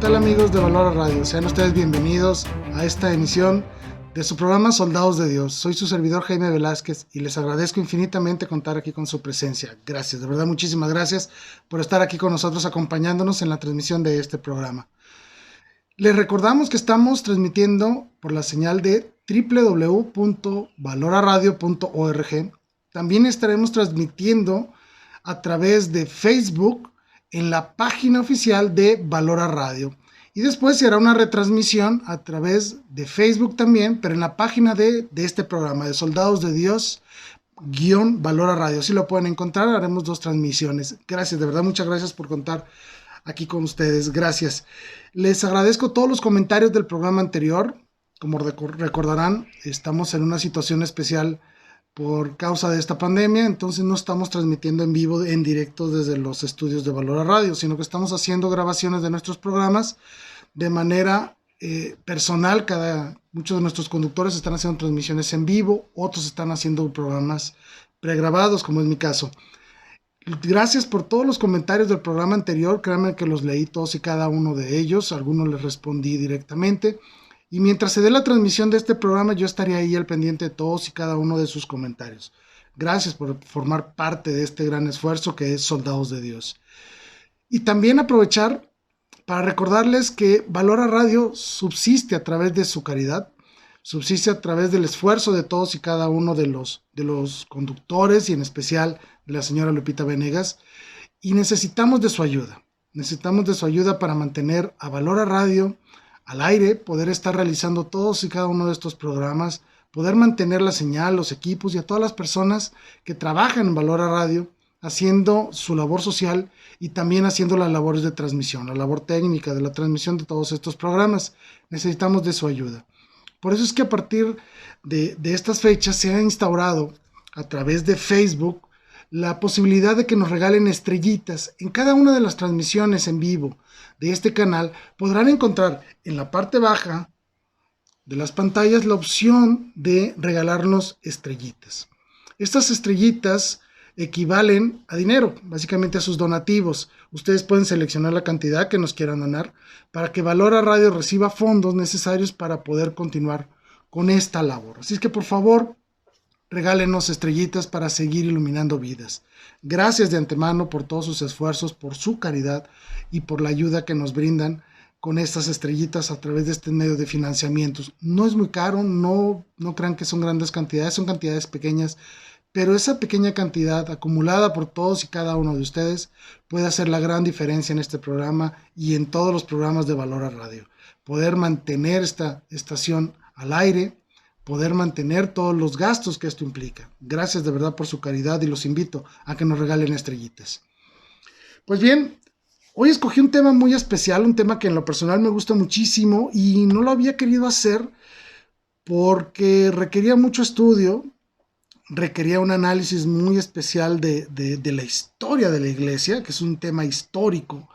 tal amigos de Valora Radio? Sean ustedes bienvenidos a esta emisión de su programa Soldados de Dios. Soy su servidor Jaime Velázquez y les agradezco infinitamente contar aquí con su presencia. Gracias, de verdad muchísimas gracias por estar aquí con nosotros acompañándonos en la transmisión de este programa. Les recordamos que estamos transmitiendo por la señal de www.valoraradio.org. También estaremos transmitiendo a través de Facebook en la página oficial de Valora Radio. Y después se hará una retransmisión a través de Facebook también, pero en la página de este programa, de Soldados de Dios, Valora Radio. Si lo pueden encontrar, haremos 2 transmisiones. Gracias, de verdad, muchas gracias por contar aquí con ustedes. Gracias. Les agradezco todos los comentarios del programa anterior. Como recordarán, estamos en una situación especial por causa de esta pandemia, entonces no estamos transmitiendo en vivo, en directo desde los estudios de Valora Radio, sino que estamos haciendo grabaciones de nuestros programas de manera personal. Muchos de nuestros conductores están haciendo transmisiones en vivo, otros están haciendo programas pregrabados, como es mi caso. Gracias por todos los comentarios del programa anterior, créanme que los leí todos y cada uno de ellos, algunos les respondí directamente. Y mientras se dé la transmisión de este programa, yo estaré ahí al pendiente de todos y cada uno de sus comentarios. Gracias por formar parte de este gran esfuerzo que es Soldados de Dios. Y también aprovechar para recordarles que Valora Radio subsiste a través de su caridad, subsiste a través del esfuerzo de todos y cada uno de los conductores y en especial de la señora Lupita Venegas. Y necesitamos de su ayuda. Necesitamos de su ayuda para mantener a Valora Radio al aire, poder estar realizando todos y cada uno de estos programas, poder mantener la señal, los equipos y a todas las personas que trabajan en Valora Radio, haciendo su labor social y también haciendo las labores de transmisión, la labor técnica de la transmisión de todos estos programas. Necesitamos de su ayuda. Por eso es que a partir de estas fechas se ha instaurado a través de Facebook la posibilidad de que nos regalen estrellitas. En cada una de las transmisiones en vivo de este canal podrán encontrar en la parte baja de las pantallas la opción de regalarnos estrellitas. Estas estrellitas equivalen a dinero, básicamente a sus donativos. Ustedes pueden seleccionar la cantidad que nos quieran donar para que Valora Radio reciba fondos necesarios para poder continuar con esta labor. Así es que por favor, regálenos estrellitas para seguir iluminando vidas. Gracias de antemano por todos sus esfuerzos, por su caridad y por la ayuda que nos brindan con estas estrellitas a través de este medio de financiamientos. No es muy caro, no crean que son grandes cantidades, son cantidades pequeñas, pero esa pequeña cantidad acumulada por todos y cada uno de ustedes puede hacer la gran diferencia en este programa y en todos los programas de Valora Radio. Poder mantener esta estación al aire, poder mantener todos los gastos que esto implica. Gracias de verdad por su caridad y los invito a que nos regalen estrellitas. Pues bien, hoy escogí un tema muy especial, un tema que en lo personal me gusta muchísimo y no lo había querido hacer porque requería mucho estudio, requería un análisis muy especial de la historia de la iglesia, que es un tema histórico.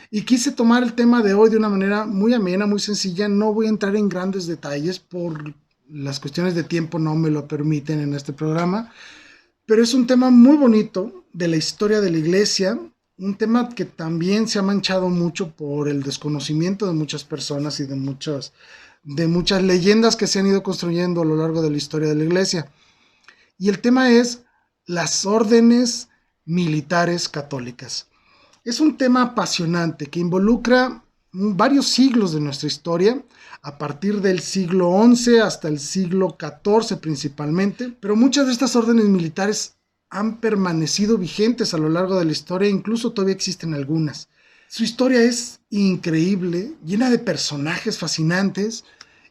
Y quise tomar el tema de hoy de una manera muy amena, muy sencilla. No voy a entrar en grandes detalles por las cuestiones de tiempo, no me lo permiten en este programa, pero es un tema muy bonito de la historia de la iglesia, un tema que también se ha manchado mucho por el desconocimiento de muchas personas y de muchas leyendas que se han ido construyendo a lo largo de la historia de la iglesia. Y el tema es las órdenes militares católicas. Es un tema apasionante que involucra varios siglos de nuestra historia, a partir del siglo XI hasta el siglo XIV principalmente, pero muchas de estas órdenes militares han permanecido vigentes a lo largo de la historia, incluso todavía existen algunas. Su historia es increíble, llena de personajes fascinantes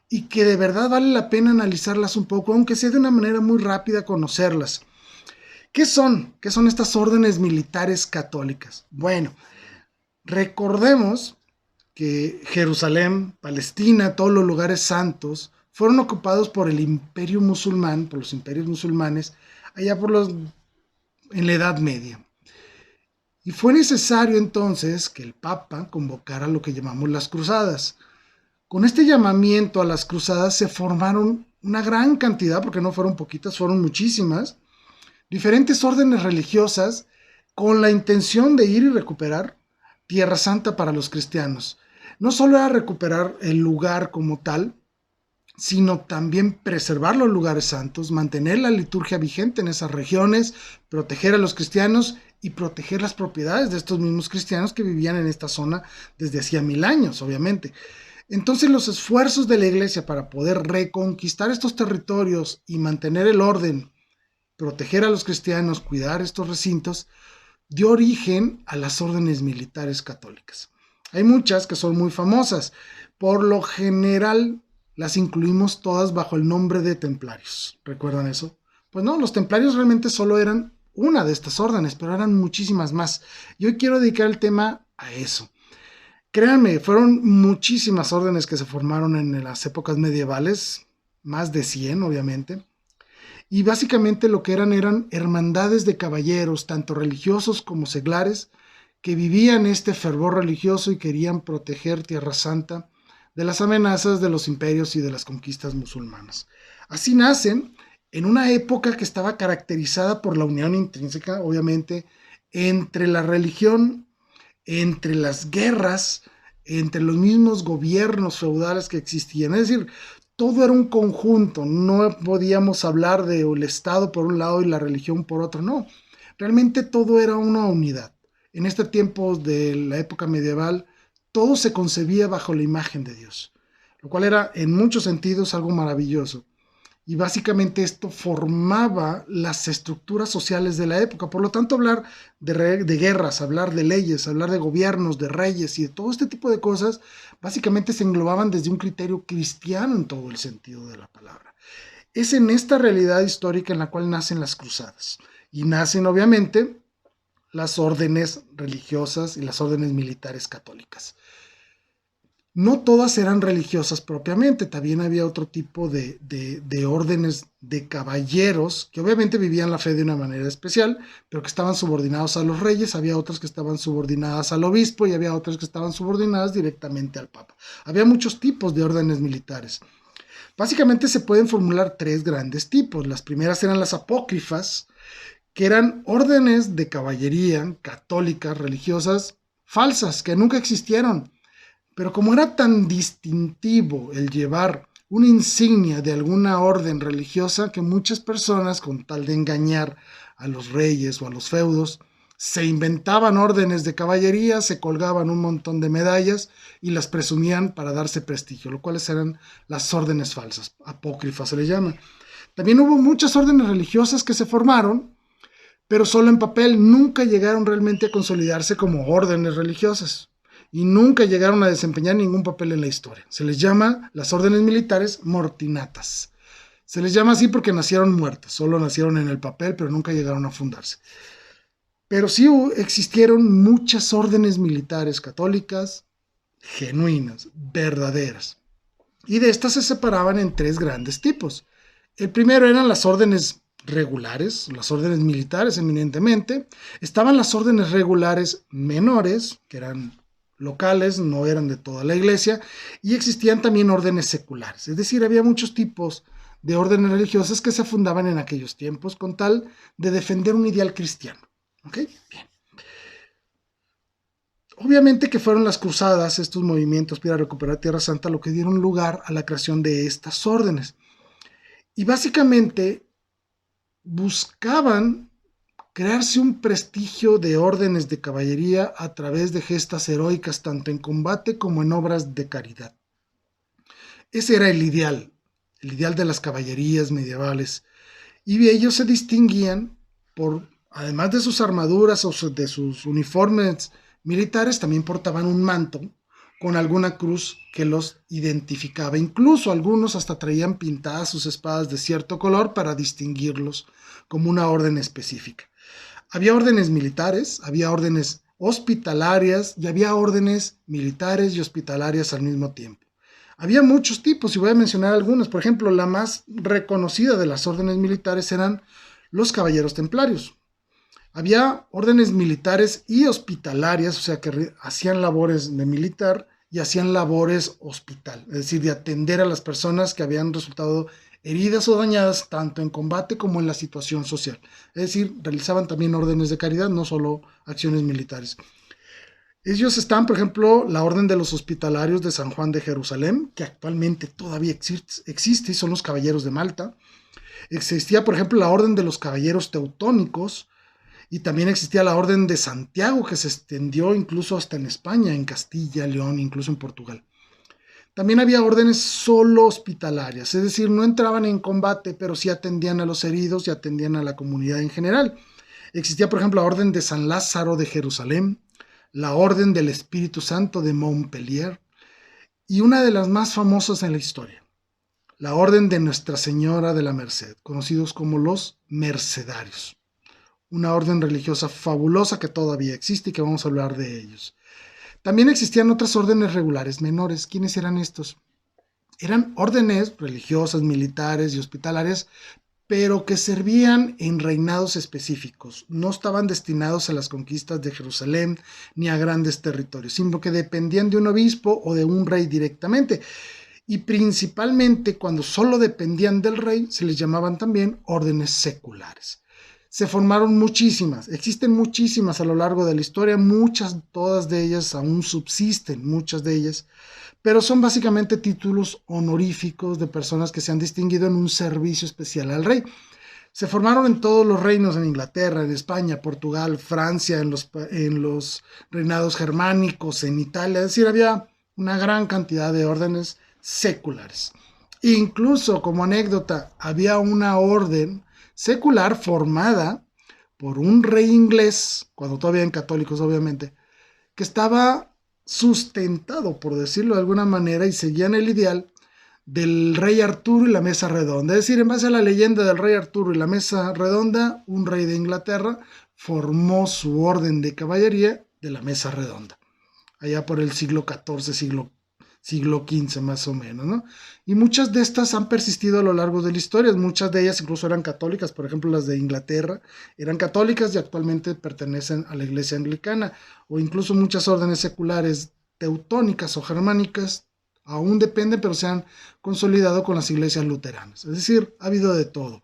y que de verdad vale la pena analizarlas un poco, aunque sea de una manera muy rápida conocerlas. ¿Qué son? ¿Qué son estas órdenes militares católicas? Bueno, recordemos que Jerusalén, Palestina, todos los lugares santos fueron ocupados por el imperio musulmán, por los imperios musulmanes, allá en la Edad Media. Y fue necesario entonces que el Papa convocara lo que llamamos las cruzadas. Con este llamamiento a las cruzadas se formaron una gran cantidad, porque no fueron poquitas, fueron muchísimas, diferentes órdenes religiosas con la intención de ir y recuperar Tierra Santa para los cristianos. no solo era recuperar el lugar como tal, sino también preservar los lugares santos, mantener la liturgia vigente en esas regiones, proteger a los cristianos y proteger las propiedades de estos mismos cristianos que vivían en esta zona desde hacía 1000 años, obviamente. Entonces los esfuerzos de la iglesia para poder reconquistar estos territorios y mantener el orden, proteger a los cristianos, cuidar estos recintos, dio origen a las órdenes militares católicas. Hay muchas que son muy famosas. Por lo general las incluimos todas bajo el nombre de templarios. ¿Recuerdan eso? Pues no, los templarios realmente solo eran una de estas órdenes, pero eran muchísimas más. Y hoy quiero dedicar el tema a eso. Créanme, fueron muchísimas órdenes que se formaron en las épocas medievales, más de 100 obviamente, y básicamente lo que eran hermandades de caballeros, tanto religiosos como seglares, que vivían este fervor religioso y querían proteger Tierra Santa de las amenazas de los imperios y de las conquistas musulmanas. Así nacen en una época que estaba caracterizada por la unión intrínseca, obviamente, entre la religión, entre las guerras, entre los mismos gobiernos feudales que existían. Es decir, todo era un conjunto, no podíamos hablar del Estado por un lado y la religión por otro, no. Realmente todo era una unidad. En este tiempo de la época medieval, todo se concebía bajo la imagen de Dios, lo cual era en muchos sentidos algo maravilloso. Y básicamente esto formaba las estructuras sociales de la época. Por lo tanto, hablar de guerras, hablar de leyes, hablar de gobiernos, de reyes y de todo este tipo de cosas, básicamente se englobaban desde un criterio cristiano en todo el sentido de la palabra. Es en esta realidad histórica en la cual nacen las cruzadas. Y nacen, obviamente, las órdenes religiosas y las órdenes militares católicas. No todas eran religiosas propiamente, también había otro tipo de órdenes de caballeros que obviamente vivían la fe de una manera especial, pero que estaban subordinados a los reyes, había otras que estaban subordinadas al obispo y había otras que estaban subordinadas directamente al papa. Había muchos tipos de órdenes militares. Básicamente se pueden formular tres grandes tipos. Las primeras eran las apócrifas, que eran órdenes de caballería católicas, religiosas, falsas, que nunca existieron. Pero como era tan distintivo el llevar una insignia de alguna orden religiosa, que muchas personas, con tal de engañar a los reyes o a los feudos, se inventaban órdenes de caballería, se colgaban un montón de medallas y las presumían para darse prestigio, lo cual eran las órdenes falsas, apócrifas se le llama. También hubo muchas órdenes religiosas que se formaron, pero solo en papel, nunca llegaron realmente a consolidarse como órdenes religiosas y nunca llegaron a desempeñar ningún papel en la historia. Se les llama las órdenes militares mortinatas. Se les llama así porque nacieron muertas, solo nacieron en el papel, pero nunca llegaron a fundarse. Pero sí existieron muchas órdenes militares católicas genuinas, verdaderas. Y de estas se separaban en tres grandes tipos. El primero eran las órdenes regulares, las órdenes militares eminentemente. Estaban las órdenes regulares menores, que eran locales, no eran de toda la iglesia, y existían también órdenes seculares, es decir, había muchos tipos de órdenes religiosas que se fundaban en aquellos tiempos con tal de defender un ideal cristiano. ¿Ok? Bien. Obviamente que fueron las cruzadas, estos movimientos para recuperar Tierra Santa, lo que dieron lugar a la creación de estas órdenes. Y básicamente buscaban crearse un prestigio de órdenes de caballería a través de gestas heroicas tanto en combate como en obras de caridad. Ese era el ideal de las caballerías medievales, y ellos se distinguían por, además de sus armaduras o de sus uniformes militares, también portaban un manto con alguna cruz que los identificaba. Incluso algunos hasta traían pintadas sus espadas de cierto color para distinguirlos como una orden específica. Había órdenes militares, había órdenes hospitalarias y había órdenes militares y hospitalarias al mismo tiempo. Había muchos tipos y voy a mencionar algunos. Por ejemplo, la más reconocida de las órdenes militares eran los caballeros templarios. Había órdenes militares y hospitalarias, o sea que hacían labores de militar y hacían labores hospital, es decir, de atender a las personas que habían resultado heridas o dañadas tanto en combate como en la situación social. Es decir, realizaban también órdenes de caridad, no solo acciones militares. Ellos están, por ejemplo, la Orden de los Hospitalarios de San Juan de Jerusalén, que actualmente todavía existe y son los Caballeros de Malta. Existía, por ejemplo, la Orden de los Caballeros Teutónicos, y también existía la Orden de Santiago, que se extendió incluso hasta en España, en Castilla, León, incluso en Portugal. También había órdenes solo hospitalarias, es decir, no entraban en combate, pero sí atendían a los heridos y atendían a la comunidad en general. Existía, por ejemplo, la Orden de San Lázaro de Jerusalén, la Orden del Espíritu Santo de Montpellier y una de las más famosas en la historia, la Orden de Nuestra Señora de la Merced, conocidos como los Mercedarios. Una orden religiosa fabulosa que todavía existe y que vamos a hablar de ellos. También existían otras órdenes regulares menores. ¿Quiénes eran estos? Eran órdenes religiosas, militares y hospitalarias, pero que servían en reinados específicos. No estaban destinados a las conquistas de Jerusalén ni a grandes territorios, sino que dependían de un obispo o de un rey directamente. Y principalmente cuando solo dependían del rey, se les llamaban también órdenes seculares. Se formaron muchísimas, existen muchísimas a lo largo de la historia, muchas, todas de ellas aún subsisten, muchas de ellas, pero son básicamente títulos honoríficos de personas que se han distinguido en un servicio especial al rey. Se formaron en todos los reinos, en Inglaterra, en España, Portugal, Francia, en los reinados germánicos, en Italia, es decir, había una gran cantidad de órdenes seculares. Incluso, como anécdota, había una orden secular formada por un rey inglés, cuando todavía eran católicos obviamente, que estaba sustentado, por decirlo de alguna manera, y seguían el ideal del rey Arturo y la mesa redonda. Es decir, en base a la leyenda del rey Arturo y la mesa redonda, un rey de Inglaterra formó su orden de caballería de la mesa redonda, allá por el siglo XIV, siglo XV más o menos, ¿no? Y muchas de estas han persistido a lo largo de la historia, muchas de ellas incluso eran católicas, por ejemplo las de Inglaterra eran católicas y actualmente pertenecen a la iglesia anglicana, o incluso muchas órdenes seculares teutónicas o germánicas aún dependen, pero se han consolidado con las iglesias luteranas, es decir, ha habido de todo.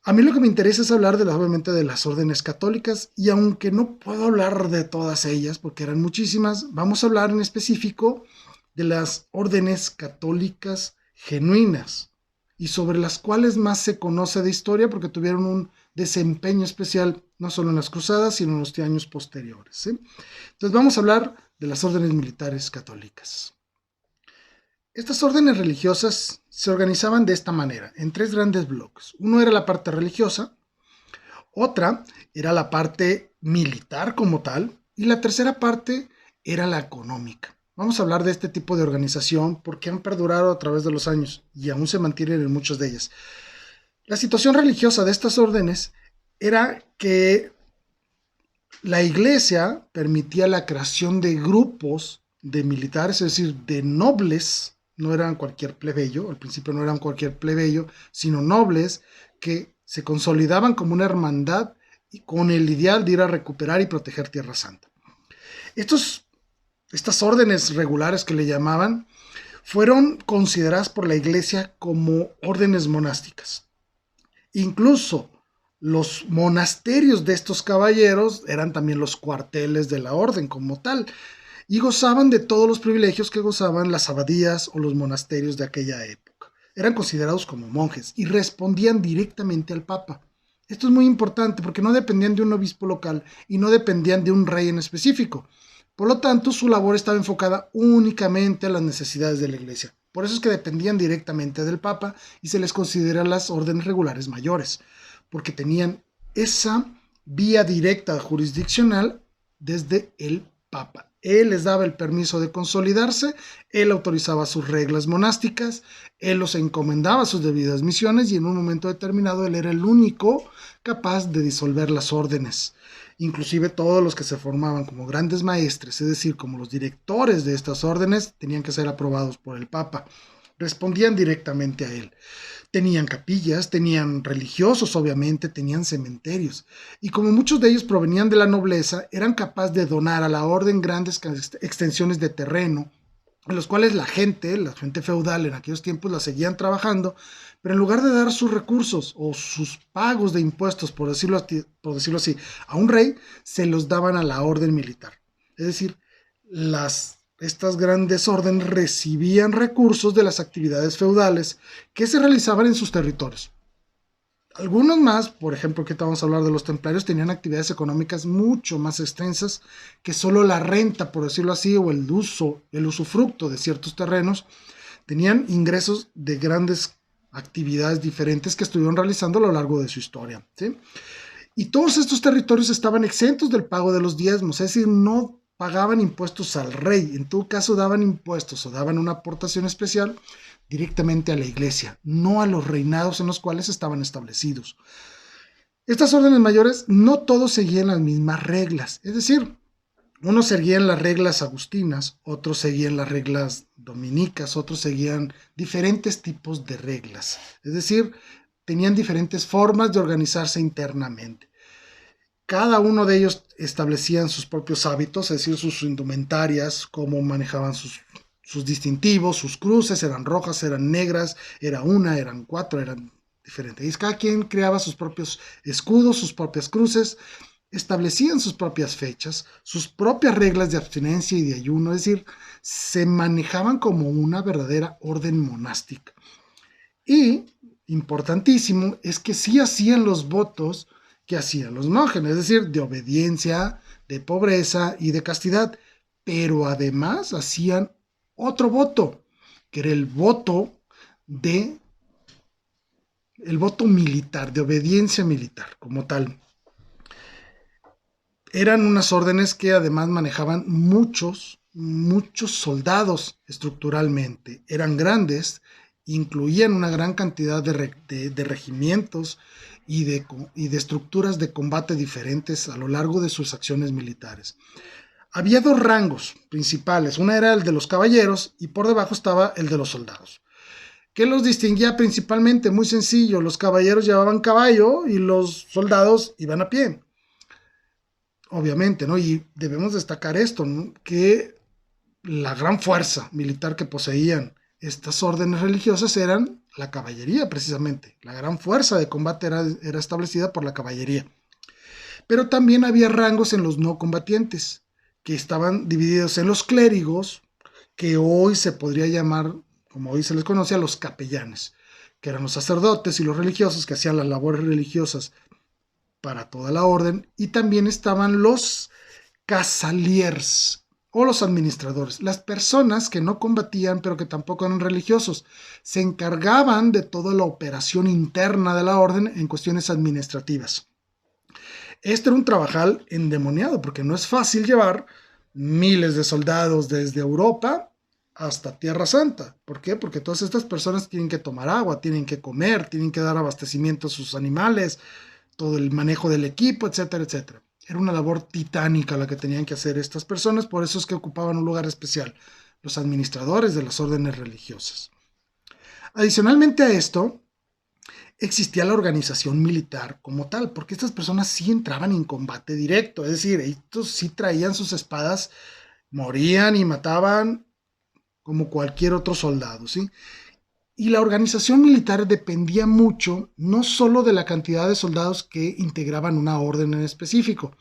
A mí lo que me interesa es hablar obviamente de las órdenes católicas, y aunque no puedo hablar de todas ellas porque eran muchísimas, vamos a hablar en específico de las órdenes católicas genuinas y sobre las cuales más se conoce de historia porque tuvieron un desempeño especial no solo en las cruzadas sino en los años posteriores, ¿sí? Entonces vamos a hablar de las órdenes militares católicas. Estas órdenes religiosas se organizaban de esta manera, en tres grandes bloques. Uno era la parte religiosa, otra era la parte militar como tal, y la tercera parte era la económica. Vamos a hablar de este tipo de organización porque han perdurado a través de los años y aún se mantienen en muchas de ellas. La situación religiosa de estas órdenes era que la iglesia permitía la creación de grupos de militares, es decir, de nobles, no eran cualquier plebeyo, al principio no eran cualquier plebeyo, sino nobles que se consolidaban como una hermandad y con el ideal de ir a recuperar y proteger Tierra Santa. Estas órdenes regulares que le llamaban fueron consideradas por la iglesia como órdenes monásticas. Incluso los monasterios de estos caballeros eran también los cuarteles de la orden como tal, y gozaban de todos los privilegios que gozaban las abadías o los monasterios de aquella época. Eran considerados como monjes y respondían directamente al Papa. Esto es muy importante porque no dependían de un obispo local y no dependían de un rey en específico. Por lo tanto, su labor estaba enfocada únicamente a las necesidades de la iglesia. Por eso es que dependían directamente del Papa y se les considera las órdenes regulares mayores, porque tenían esa vía directa jurisdiccional desde el Papa. Él les daba el permiso de consolidarse, él autorizaba sus reglas monásticas, él los encomendaba a sus debidas misiones y en un momento determinado él era el único capaz de disolver las órdenes. Inclusive todos los que se formaban como grandes maestres, es decir, como los directores de estas órdenes, tenían que ser aprobados por el Papa. Respondían directamente a él. Tenían capillas, tenían religiosos, obviamente, tenían cementerios. Y como muchos de ellos provenían de la nobleza, eran capaces de donar a la orden grandes extensiones de terreno, en los cuales la gente feudal en aquellos tiempos la seguían trabajando, pero en lugar de dar sus recursos o sus pagos de impuestos, por decirlo así, a un rey, se los daban a la orden militar. Es decir, estas grandes órdenes recibían recursos de las actividades feudales que se realizaban en sus territorios. Algunos más, por ejemplo, que vamos a hablar de los templarios, tenían actividades económicas mucho más extensas que solo la renta, por decirlo así, o el usufructo de ciertos terrenos. Tenían ingresos de grandes actividades diferentes que estuvieron realizando a lo largo de su historia, ¿sí? Y todos estos territorios estaban exentos del pago de los diezmos, es decir, no pagaban impuestos al rey, en todo caso daban impuestos o daban una aportación especial directamente a la iglesia, no a los reinados en los cuales estaban establecidos. Estas órdenes mayores no todos seguían las mismas reglas, es decir, unos seguían las reglas agustinas, otros seguían las reglas dominicas, otros seguían diferentes tipos de reglas, es decir, tenían diferentes formas de organizarse internamente. Cada uno de ellos establecían sus propios hábitos, es decir, sus indumentarias, cómo manejaban sus distintivos, sus cruces, eran rojas, eran negras, era una, eran cuatro, eran diferentes. Y cada quien creaba sus propios escudos, sus propias cruces, establecían sus propias fechas, sus propias reglas de abstinencia y de ayuno, es decir, se manejaban como una verdadera orden monástica. Y, importantísimo, es que sí hacían los votos que hacían los monjes, es decir, de obediencia, de pobreza y de castidad, pero además hacían otro voto, que era el voto militar, de obediencia militar, como tal. Eran unas órdenes que además manejaban muchos soldados estructuralmente. Eran grandes, incluían una gran cantidad de regimientos y de estructuras de combate diferentes a lo largo de sus acciones militares. Había dos rangos principales, una era el de los caballeros y por debajo estaba el de los soldados. ¿Qué los distinguía principalmente? Muy sencillo, los caballeros llevaban caballo y los soldados iban a pie. Obviamente, ¿no? Y debemos destacar esto, ¿no? Que la gran fuerza militar que poseían estas órdenes religiosas eran la caballería, precisamente. La gran fuerza de combate era establecida por la caballería. Pero también había rangos en los no combatientes, que estaban divididos en los clérigos, que hoy se podría llamar, como hoy se les conoce, a los capellanes, que eran los sacerdotes y los religiosos que hacían las labores religiosas para toda la orden, y también estaban los casaliers o los administradores, las personas que no combatían pero que tampoco eran religiosos, se encargaban de toda la operación interna de la orden en cuestiones administrativas. Este era un trabajal endemoniado porque no es fácil llevar miles de soldados desde Europa hasta Tierra Santa. ¿Por qué? Porque todas estas personas tienen que tomar agua, tienen que comer, tienen que dar abastecimiento a sus animales, todo el manejo del equipo, etcétera, etcétera. Era una labor titánica la que tenían que hacer estas personas, por eso es que ocupaban un lugar especial, los administradores de las órdenes religiosas. Adicionalmente a esto, existía la organización militar como tal, porque estas personas sí entraban en combate directo, es decir, estos sí traían sus espadas, morían y mataban como cualquier otro soldado, ¿sí? Y la organización militar dependía mucho no solo de la cantidad de soldados que integraban una orden en específico,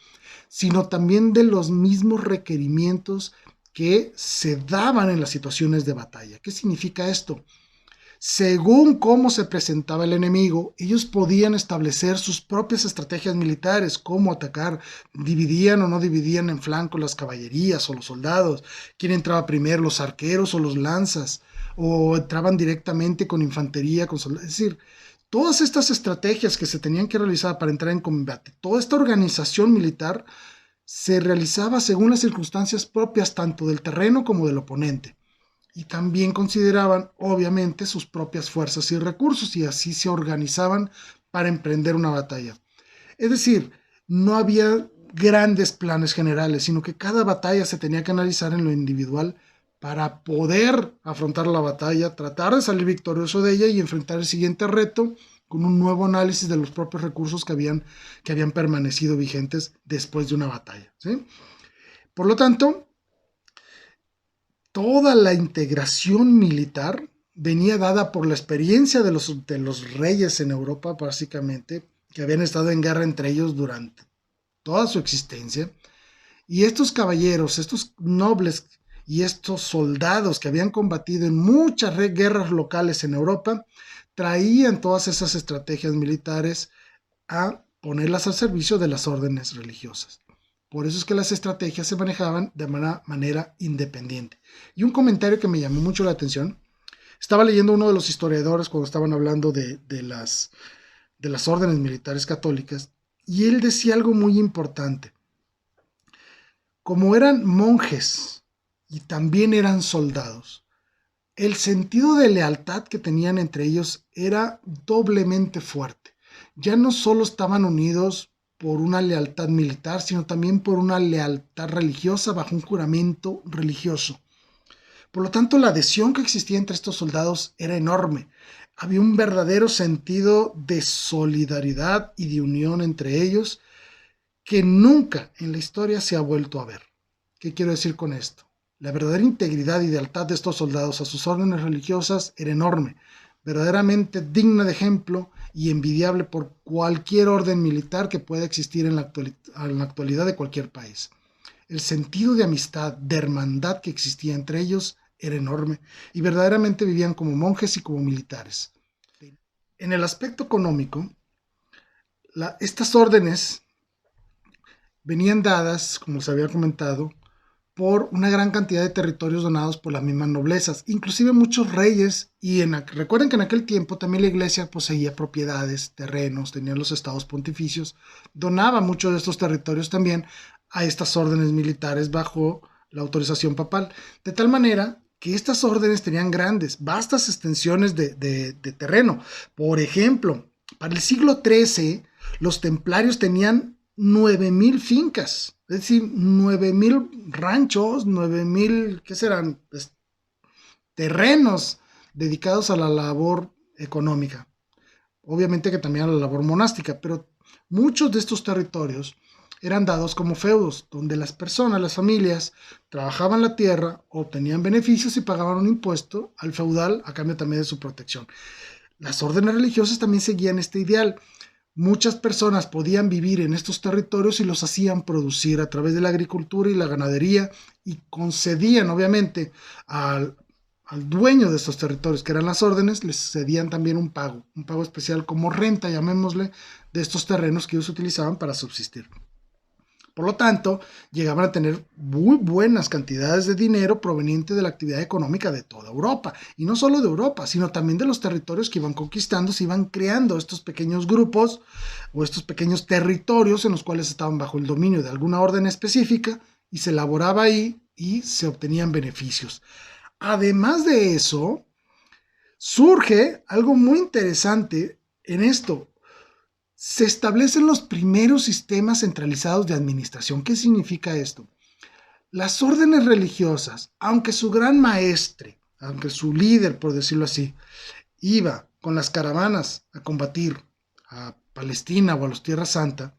sino también de los mismos requerimientos que se daban en las situaciones de batalla. ¿Qué significa esto? Según cómo se presentaba el enemigo, ellos podían establecer sus propias estrategias militares, cómo atacar, dividían o no dividían en flanco las caballerías o los soldados, quién entraba primero, los arqueros o los lanzas, o entraban directamente con infantería, con soldados. Es decir, todas estas estrategias que se tenían que realizar para entrar en combate, toda esta organización militar se realizaba según las circunstancias propias tanto del terreno como del oponente. Y también consideraban, obviamente, sus propias fuerzas y recursos y así se organizaban para emprender una batalla. Es decir, no había grandes planes generales, sino que cada batalla se tenía que analizar en lo individual para poder afrontar la batalla, tratar de salir victorioso de ella y enfrentar el siguiente reto con un nuevo análisis de los propios recursos que habían permanecido vigentes después de una batalla, ¿sí? Por lo tanto, toda la integración militar venía dada por la experiencia de los reyes en Europa, básicamente, que habían estado en guerra entre ellos durante toda su existencia, Y estos caballeros, estos nobles y estos soldados que habían combatido en muchas guerras locales en Europa, traían todas esas estrategias militares a ponerlas al servicio de las órdenes religiosas. Por eso es que las estrategias se manejaban de manera independiente. Y un comentario que me llamó mucho la atención, estaba leyendo uno de los historiadores cuando estaban hablando de las órdenes militares católicas, y él decía algo muy importante. Como eran monjes y también eran soldados, el sentido de lealtad que tenían entre ellos era doblemente fuerte. Ya no solo estaban unidos por una lealtad militar, sino también por una lealtad religiosa bajo un juramento religioso. Por lo tanto, la adhesión que existía entre estos soldados era enorme. Había un verdadero sentido de solidaridad y de unión entre ellos que nunca en la historia se ha vuelto a ver. ¿Qué quiero decir con esto? La verdadera integridad y lealtad de estos soldados a sus órdenes religiosas era enorme, verdaderamente digna de ejemplo y envidiable por cualquier orden militar que pueda existir en la actualidad de cualquier país. El sentido de amistad, de hermandad que existía entre ellos era enorme y verdaderamente vivían como monjes y como militares. En el aspecto económico, estas órdenes venían dadas, como se había comentado, por una gran cantidad de territorios donados por las mismas noblezas, inclusive muchos reyes, y recuerden que en aquel tiempo también la iglesia poseía propiedades, terrenos, tenía los estados pontificios, donaba muchos de estos territorios también a estas órdenes militares bajo la autorización papal, de tal manera que estas órdenes tenían vastas extensiones de terreno. Por ejemplo, para el siglo XIII, los templarios tenían 9,000 fincas, es decir, 9,000 ranchos, 9,000, ¿qué serán? Pues, terrenos dedicados a la labor económica. Obviamente que también a la labor monástica, pero muchos de estos territorios eran dados como feudos, donde las personas, las familias, trabajaban la tierra, obtenían beneficios y pagaban un impuesto al feudal a cambio también de su protección. Las órdenes religiosas también seguían este ideal. Muchas personas podían vivir en estos territorios y los hacían producir a través de la agricultura y la ganadería y concedían obviamente al dueño de estos territorios, que eran las órdenes, les cedían también un pago especial como renta, llamémosle, de estos terrenos que ellos utilizaban para subsistir. Por lo tanto, llegaban a tener muy buenas cantidades de dinero proveniente de la actividad económica de toda Europa. Y no solo de Europa, sino también de los territorios que iban conquistando, se iban creando estos pequeños grupos o estos pequeños territorios en los cuales estaban bajo el dominio de alguna orden específica y se elaboraba ahí y se obtenían beneficios. Además de eso, surge algo muy interesante en esto. Se establecen los primeros sistemas centralizados de administración. ¿Qué significa esto? Las órdenes religiosas, aunque su gran maestre, aunque su líder, por decirlo así, iba con las caravanas a combatir a Palestina o a los Tierra Santa,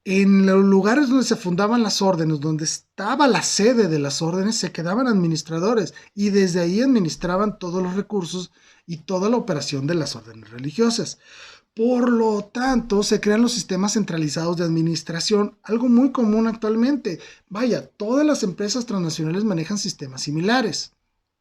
en los lugares donde se fundaban las órdenes, donde estaba la sede de las órdenes, se quedaban administradores y desde ahí administraban todos los recursos y toda la operación de las órdenes religiosas. Por lo tanto, se crean los sistemas centralizados de administración, algo muy común actualmente. Vaya, todas las empresas transnacionales manejan sistemas similares.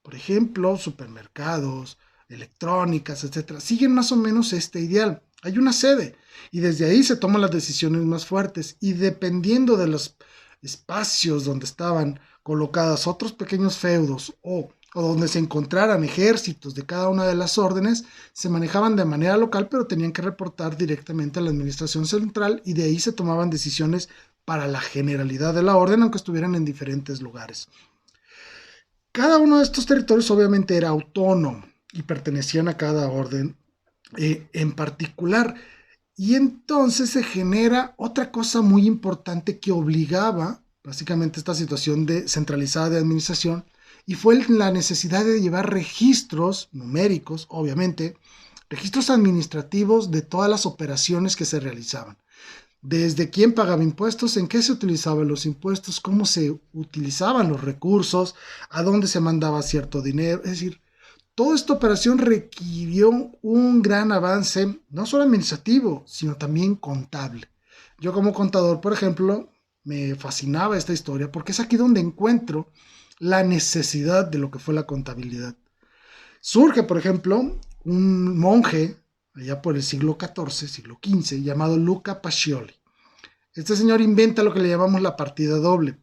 Por ejemplo, supermercados, electrónicas, etcétera. Siguen más o menos este ideal. Hay una sede y desde ahí se toman las decisiones más fuertes y dependiendo de los espacios donde estaban colocados otros pequeños feudos o donde se encontraran ejércitos de cada una de las órdenes, se manejaban de manera local, pero tenían que reportar directamente a la administración central y de ahí se tomaban decisiones para la generalidad de la orden, aunque estuvieran en diferentes lugares. Cada uno de estos territorios obviamente era autónomo y pertenecían a cada orden en particular. Y entonces se genera otra cosa muy importante que obligaba básicamente esta situación centralizada de administración y fue la necesidad de llevar registros numéricos, obviamente, registros administrativos de todas las operaciones que se realizaban. Desde quién pagaba impuestos, en qué se utilizaban los impuestos, cómo se utilizaban los recursos, a dónde se mandaba cierto dinero. Es decir, toda esta operación requirió un gran avance, no solo administrativo, sino también contable. Yo como contador, por ejemplo, me fascinaba esta historia porque es aquí donde encuentro la necesidad de lo que fue la contabilidad. Surge, por ejemplo, un monje allá por el siglo XIV, siglo XV, llamado Luca Pacioli. Este señor inventa lo que le llamamos la partida doble,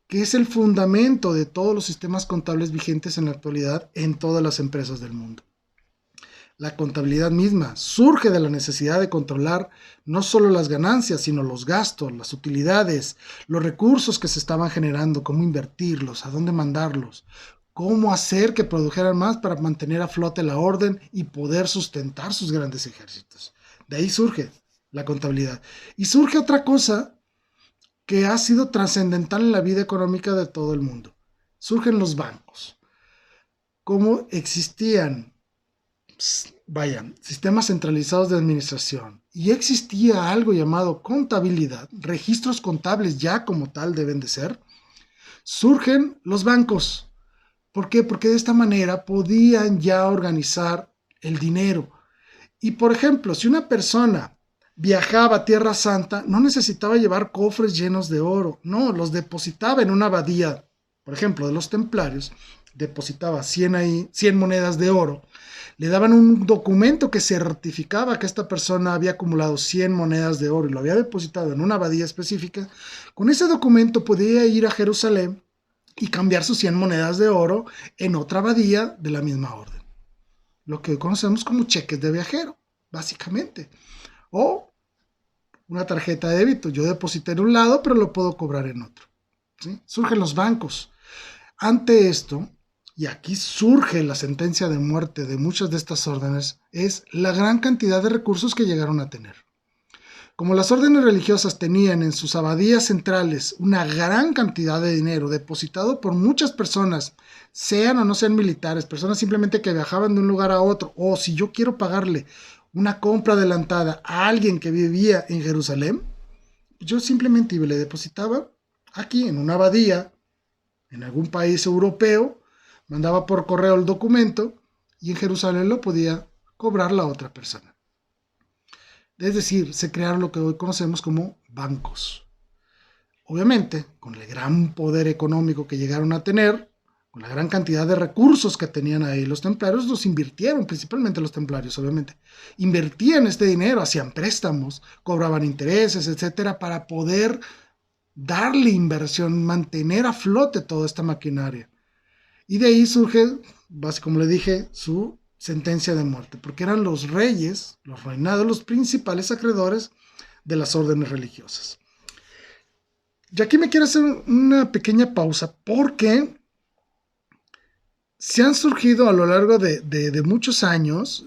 que es el fundamento de todos los sistemas contables vigentes en la actualidad en todas las empresas del mundo. La contabilidad misma surge de la necesidad de controlar no solo las ganancias, sino los gastos, las utilidades, los recursos que se estaban generando, cómo invertirlos, a dónde mandarlos, cómo hacer que produjeran más para mantener a flote la orden y poder sustentar sus grandes ejércitos. De ahí surge la contabilidad. Y surge otra cosa que ha sido trascendental en la vida económica de todo el mundo. Surgen los bancos. Cómo existían, sistemas centralizados de administración y existía algo llamado contabilidad, registros contables ya como tal deben de ser, surgen los bancos. ¿Por qué? Porque de esta manera podían ya organizar el dinero. Y por ejemplo, si una persona viajaba a Tierra Santa, no necesitaba llevar cofres llenos de oro, no, los depositaba en una abadía, por ejemplo, de los templarios, depositaba 100 monedas de oro, le daban un documento que certificaba que esta persona había acumulado 100 monedas de oro y lo había depositado en una abadía específica. Con ese documento podía ir a Jerusalén y cambiar sus 100 monedas de oro en otra abadía de la misma orden. Lo que hoy conocemos como cheques de viajero, básicamente. O una tarjeta de débito. Yo deposité en un lado, pero lo puedo cobrar en otro. ¿Sí? Surgen los bancos. Ante esto, y aquí surge la sentencia de muerte de muchas de estas órdenes, es la gran cantidad de recursos que llegaron a tener. Como las órdenes religiosas tenían en sus abadías centrales una gran cantidad de dinero depositado por muchas personas, sean o no sean militares, personas simplemente que viajaban de un lugar a otro, o si yo quiero pagarle una compra adelantada a alguien que vivía en Jerusalén, yo simplemente le depositaba aquí en una abadía, en algún país europeo, mandaba por correo el documento y en Jerusalén lo podía cobrar la otra persona. Es decir, se crearon lo que hoy conocemos como bancos. Obviamente, con el gran poder económico que llegaron a tener, con la gran cantidad de recursos que tenían ahí los templarios, los invirtieron, principalmente los templarios, obviamente. Invertían este dinero, hacían préstamos, cobraban intereses, etcétera, para poder darle inversión, mantener a flote toda esta maquinaria. Y de ahí surge, como le dije, su sentencia de muerte, porque eran los reyes, los reinados, los principales acreedores de las órdenes religiosas. Y aquí me quiero hacer una pequeña pausa, porque se han surgido a lo largo de muchos años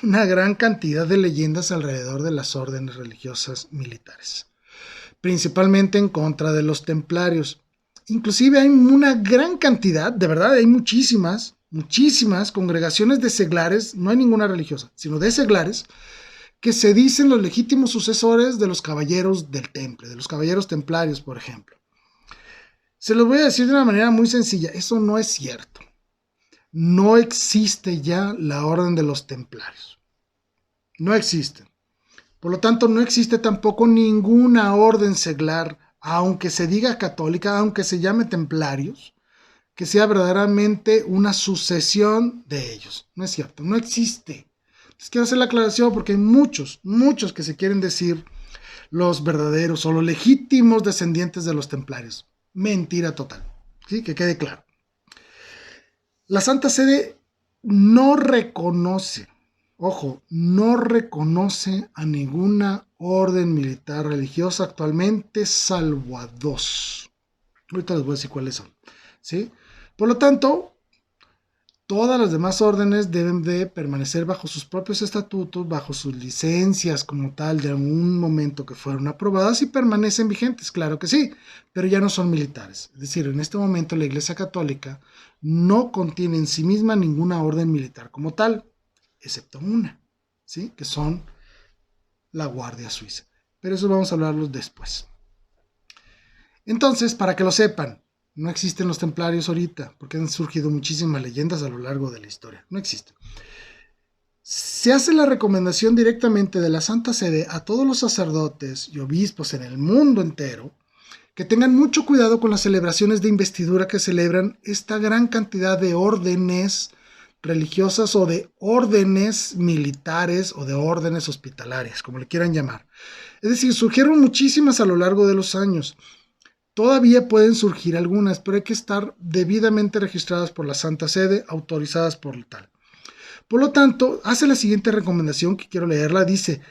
una gran cantidad de leyendas alrededor de las órdenes religiosas militares, principalmente en contra de los templarios. Inclusive hay una gran cantidad, de verdad, hay muchísimas congregaciones de seglares, no hay ninguna religiosa, sino de seglares, que se dicen los legítimos sucesores de los caballeros del temple, de los caballeros templarios, por ejemplo. Se los voy a decir de una manera muy sencilla, eso no es cierto. No existe ya la orden de los templarios. No existe. Por lo tanto, no existe tampoco ninguna orden seglar, aunque se diga católica, aunque se llame templarios, que sea verdaderamente una sucesión de ellos. No es cierto, no existe. Entonces quiero hacer la aclaración porque hay muchos que se quieren decir los verdaderos o los legítimos descendientes de los templarios. Mentira total, ¿sí? Que quede claro. La Santa Sede no reconoce, ojo, no reconoce a ninguna orden militar religiosa actualmente, salvo a dos. Ahorita les voy a decir cuáles son, ¿sí? Por lo tanto, todas las demás órdenes deben de permanecer bajo sus propios estatutos, bajo sus licencias como tal de algún momento que fueron aprobadas y permanecen vigentes, claro que sí, pero ya no son militares. Es decir, en este momento la Iglesia Católica no contiene en sí misma ninguna orden militar como tal, excepto una, ¿sí? Que son la Guardia Suiza. Pero eso vamos a hablarlo después. Entonces, para que lo sepan, no existen los templarios ahorita, porque han surgido muchísimas leyendas a lo largo de la historia. No existen. Se hace la recomendación directamente de la Santa Sede a todos los sacerdotes y obispos en el mundo entero que tengan mucho cuidado con las celebraciones de investidura que celebran esta gran cantidad de órdenes religiosas o de órdenes militares o de órdenes hospitalarias, como le quieran llamar. Es decir, surgieron muchísimas a lo largo de los años. Todavía pueden surgir algunas, pero hay que estar debidamente registradas por la Santa Sede, autorizadas por tal. Por lo tanto, hace la siguiente recomendación que quiero leerla. Dice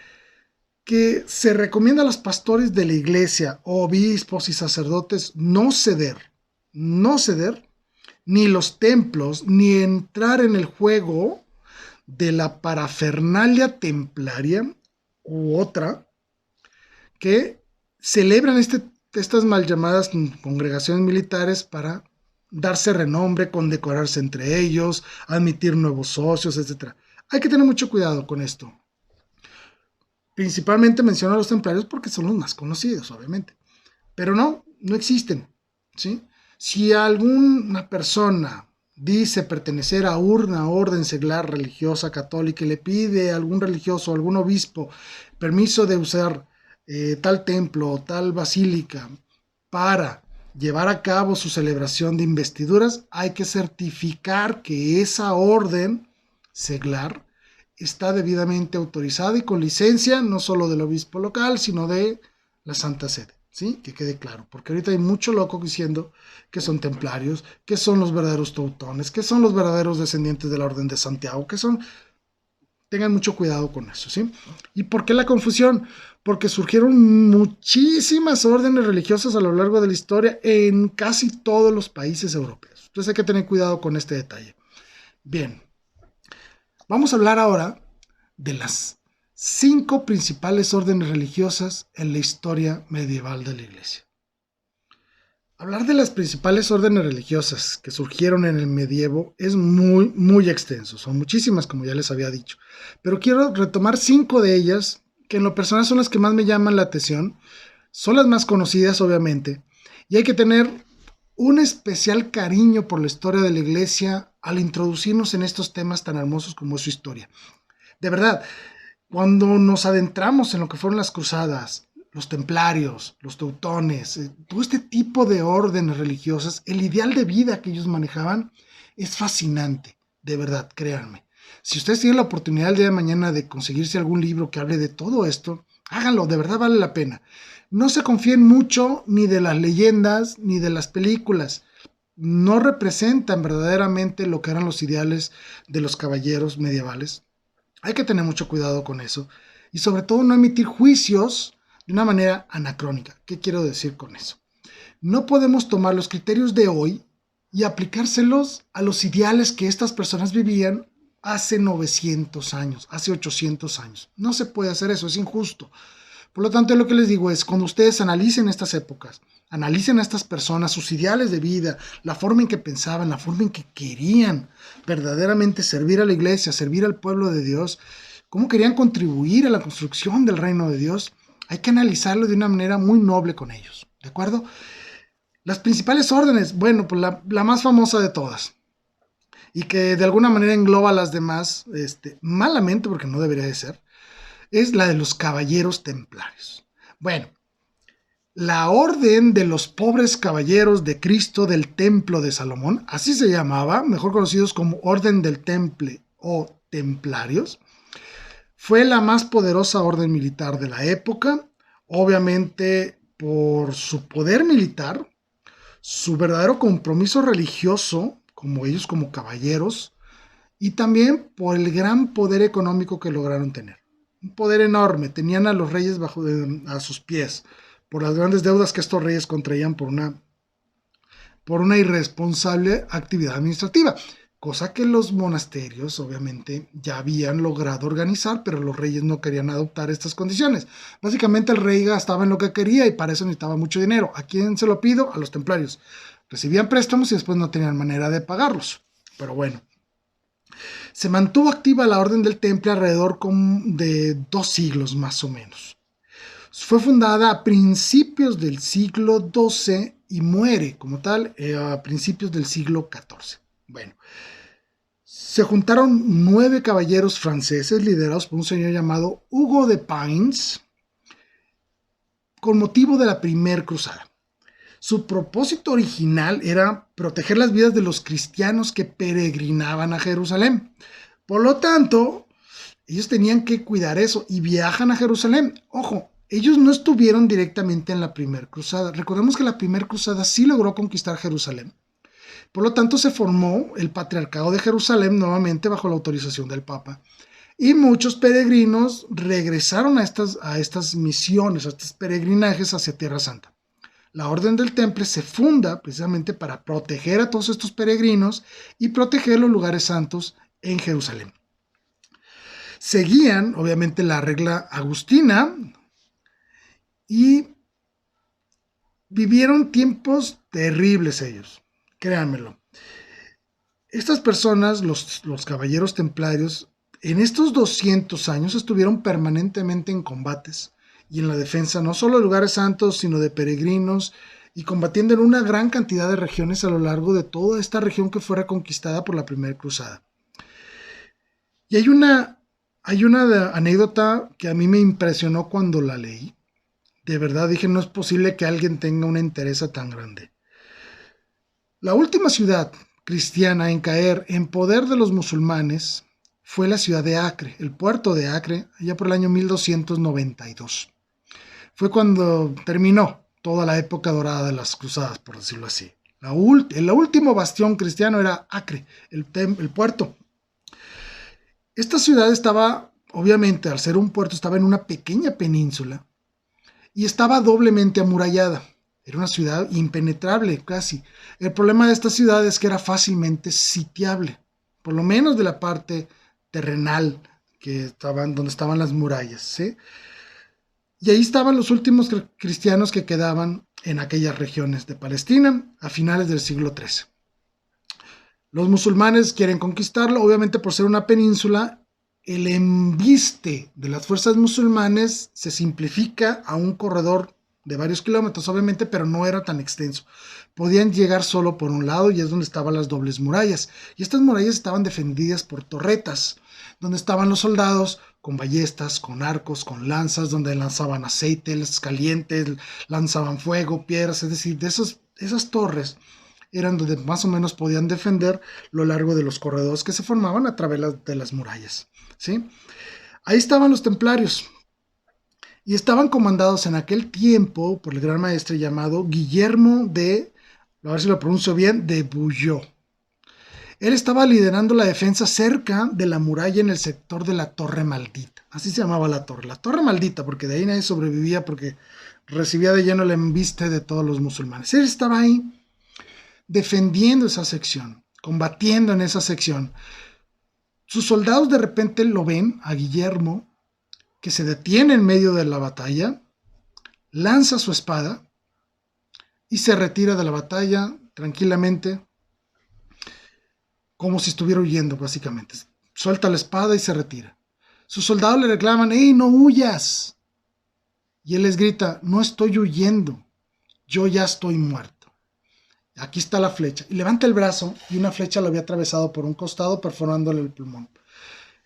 que se recomienda a los pastores de la iglesia, obispos y sacerdotes no ceder, ni los templos, ni entrar en el juego de la parafernalia templaria u otra que celebran estas mal llamadas congregaciones militares para darse renombre, condecorarse entre ellos, admitir nuevos socios, etc. Hay que tener mucho cuidado con esto. Principalmente menciono a los templarios porque son los más conocidos, obviamente. Pero no existen, ¿sí? Si alguna persona dice pertenecer a una orden seglar religiosa católica y le pide a algún religioso, a algún obispo, permiso de usar tal templo o tal basílica para llevar a cabo su celebración de investiduras, hay que certificar que esa orden seglar está debidamente autorizada y con licencia, no solo del obispo local, sino de la Santa Sede, ¿sí? Que quede claro, porque ahorita hay mucho loco diciendo que son templarios, que son los verdaderos teutones, que son los verdaderos descendientes de la Orden de Santiago, que son... Tengan mucho cuidado con eso, ¿sí? ¿Y por qué la confusión? Porque surgieron muchísimas órdenes religiosas a lo largo de la historia en casi todos los países europeos. Entonces hay que tener cuidado con este detalle. Bien, vamos a hablar ahora de las 5 principales órdenes religiosas en la historia medieval de la Iglesia. Hablar de las principales órdenes religiosas que surgieron en el medievo es muy extenso. Son muchísimas, como ya les había dicho. Pero quiero retomar 5 de ellas, que en lo personal son las que más me llaman la atención. Son las más conocidas, obviamente. Y hay que tener un especial cariño por la historia de la Iglesia al introducirnos en estos temas tan hermosos como es su historia. De verdad, cuando nos adentramos en lo que fueron las cruzadas, los templarios, los teutones, todo este tipo de órdenes religiosas, el ideal de vida que ellos manejaban es fascinante, de verdad, créanme. Si ustedes tienen la oportunidad el día de mañana de conseguirse algún libro que hable de todo esto, háganlo, de verdad vale la pena. No se confíen mucho ni de las leyendas ni de las películas. No representan verdaderamente lo que eran los ideales de los caballeros medievales. Hay que tener mucho cuidado con eso. Y sobre todo no emitir juicios de una manera anacrónica. ¿Qué quiero decir con eso? No podemos tomar los criterios de hoy y aplicárselos a los ideales que estas personas vivían hace 900 años, hace 800 años. No se puede hacer eso, es injusto. Por lo tanto, lo que les digo es, cuando ustedes analicen estas épocas, analicen a estas personas, sus ideales de vida, la forma en que pensaban, la forma en que querían verdaderamente servir a la iglesia, servir al pueblo de Dios, cómo querían contribuir a la construcción del reino de Dios, hay que analizarlo de una manera muy noble con ellos, ¿de acuerdo? Las principales órdenes, bueno, pues la más famosa de todas, y que de alguna manera engloba a las demás, malamente, porque no debería de ser, es la de los caballeros templarios. Bueno, la orden de los pobres caballeros de Cristo del Templo de Salomón, así se llamaba, mejor conocidos como Orden del Temple o Templarios, fue la más poderosa orden militar de la época, obviamente por su poder militar, su verdadero compromiso religioso, como ellos como caballeros, y también por el gran poder económico que lograron tener. Un poder enorme, tenían a los reyes a sus pies, por las grandes deudas que estos reyes contraían por una irresponsable actividad administrativa. Cosa que los monasterios obviamente ya habían logrado organizar, pero los reyes no querían adoptar estas condiciones. Básicamente el rey gastaba en lo que quería y para eso necesitaba mucho dinero. ¿A quién se lo pido? A los templarios. Recibían préstamos y después no tenían manera de pagarlos. Pero bueno, se mantuvo activa la Orden del Temple alrededor de 2 siglos más o menos. Fue fundada a principios del siglo XII y muere como tal a principios del siglo XIV. Bueno, se juntaron 9 caballeros franceses liderados por un señor llamado Hugo de Pines con motivo de la primera cruzada. Su propósito original era proteger las vidas de los cristianos que peregrinaban a Jerusalén. Por lo tanto, ellos tenían que cuidar eso y viajan a Jerusalén. Ojo, ellos no estuvieron directamente en la primera cruzada. Recordemos que la primera cruzada sí logró conquistar Jerusalén. Por lo tanto, se formó el Patriarcado de Jerusalén nuevamente bajo la autorización del Papa. Y muchos peregrinos regresaron a estas misiones, a estos peregrinajes hacia Tierra Santa. La Orden del Temple se funda precisamente para proteger a todos estos peregrinos y proteger los lugares santos en Jerusalén. Seguían, obviamente, la regla agustina y vivieron tiempos terribles ellos, créanmelo. Estas personas, los caballeros templarios, en estos 200 años estuvieron permanentemente en combates y en la defensa no solo de lugares santos, sino de peregrinos, y combatiendo en una gran cantidad de regiones a lo largo de toda esta región que fue reconquistada por la primera cruzada. Y hay una anécdota que a mí me impresionó cuando la leí. De verdad dije, no es posible que alguien tenga una entereza tan grande. La última ciudad cristiana en caer en poder de los musulmanes fue la ciudad de Acre, el puerto de Acre, allá por el año 1292. Fue cuando terminó toda la época dorada de las cruzadas, por decirlo así. El último bastión cristiano era Acre, el puerto. Esta ciudad estaba, obviamente, al ser un puerto, estaba en una pequeña península y estaba doblemente amurallada. Era una ciudad impenetrable casi. El problema de esta ciudad es que era fácilmente sitiable, por lo menos de la parte terrenal donde estaban las murallas, ¿sí? Y ahí estaban los últimos cristianos que quedaban en aquellas regiones de Palestina a finales del siglo XIII. Los musulmanes quieren conquistarlo, obviamente por ser una península, el embiste de las fuerzas musulmanes se simplifica a un corredor de varios kilómetros, obviamente, pero no era tan extenso. Podían llegar solo por un lado y es donde estaban las dobles murallas. Y estas murallas estaban defendidas por torretas, donde estaban los soldados con ballestas, con arcos, con lanzas, donde lanzaban aceites calientes, lanzaban fuego, piedras, es decir, esas torres eran donde más o menos podían defender lo largo de los corredores que se formaban a través de las murallas, ¿sí? Ahí estaban los templarios y estaban comandados en aquel tiempo por el gran maestre llamado Guillermo a ver si lo pronuncio bien, de Bouillot. Él estaba liderando la defensa cerca de la muralla en el sector de la Torre Maldita. Así se llamaba la Torre Maldita, porque de ahí nadie sobrevivía porque recibía de lleno el embiste de todos los musulmanes. Él estaba ahí defendiendo esa sección, combatiendo en esa sección. Sus soldados de repente lo ven a Guillermo, que se detiene en medio de la batalla, lanza su espada y se retira de la batalla tranquilamente, como si estuviera huyendo básicamente. Suelta la espada y se retira. Sus soldados le reclaman, ¡Ey, no huyas! Y él les grita, no estoy huyendo, yo ya estoy muerto. Aquí está la flecha. Y levanta el brazo y una flecha lo había atravesado por un costado, perforándole el pulmón.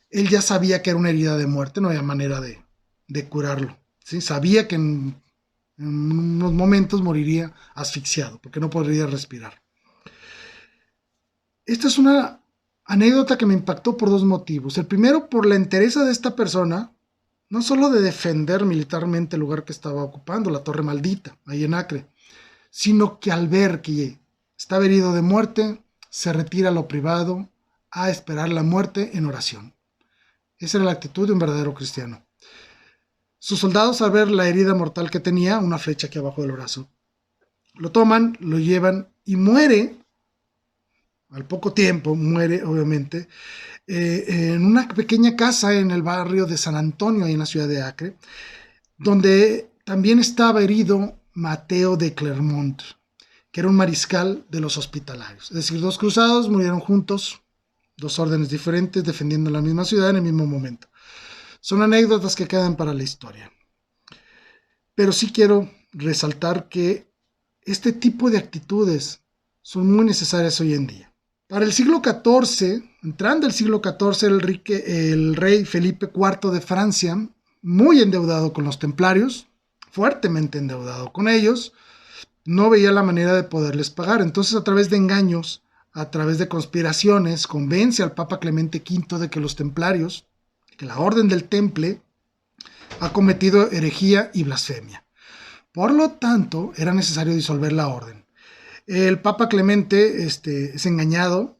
Él ya sabía que era una herida de muerte, no había manera de curarlo, ¿sí? Sabía que en unos momentos moriría asfixiado, porque no podría respirar. Esta es una anécdota que me impactó por dos motivos. El primero, por la entereza de esta persona, no solo de defender militarmente el lugar que estaba ocupando, la Torre Maldita, ahí en Acre, sino que al ver que estaba herido de muerte, se retira a lo privado a esperar la muerte en oración. Esa era la actitud de un verdadero cristiano. Sus soldados, al ver la herida mortal que tenía, una flecha aquí abajo del brazo, lo toman, lo llevan y muere. Al poco tiempo muere, obviamente, en una pequeña casa en el barrio de San Antonio, ahí en la ciudad de Acre, donde también estaba herido Mateo de Clermont, que era un mariscal de los hospitalarios. Es decir, dos cruzados murieron juntos, dos órdenes diferentes, defendiendo la misma ciudad en el mismo momento. Son anécdotas que quedan para la historia. Pero sí quiero resaltar que este tipo de actitudes son muy necesarias hoy en día. Para el siglo XIV, entrando el siglo XIV, el rey Felipe IV de Francia, muy endeudado con los templarios, fuertemente endeudado con ellos, no veía la manera de poderles pagar. Entonces, a través de engaños, a través de conspiraciones, convence al Papa Clemente V de que los templarios, que la Orden del Temple, ha cometido herejía y blasfemia. Por lo tanto, era necesario disolver la orden. El Papa Clemente es engañado.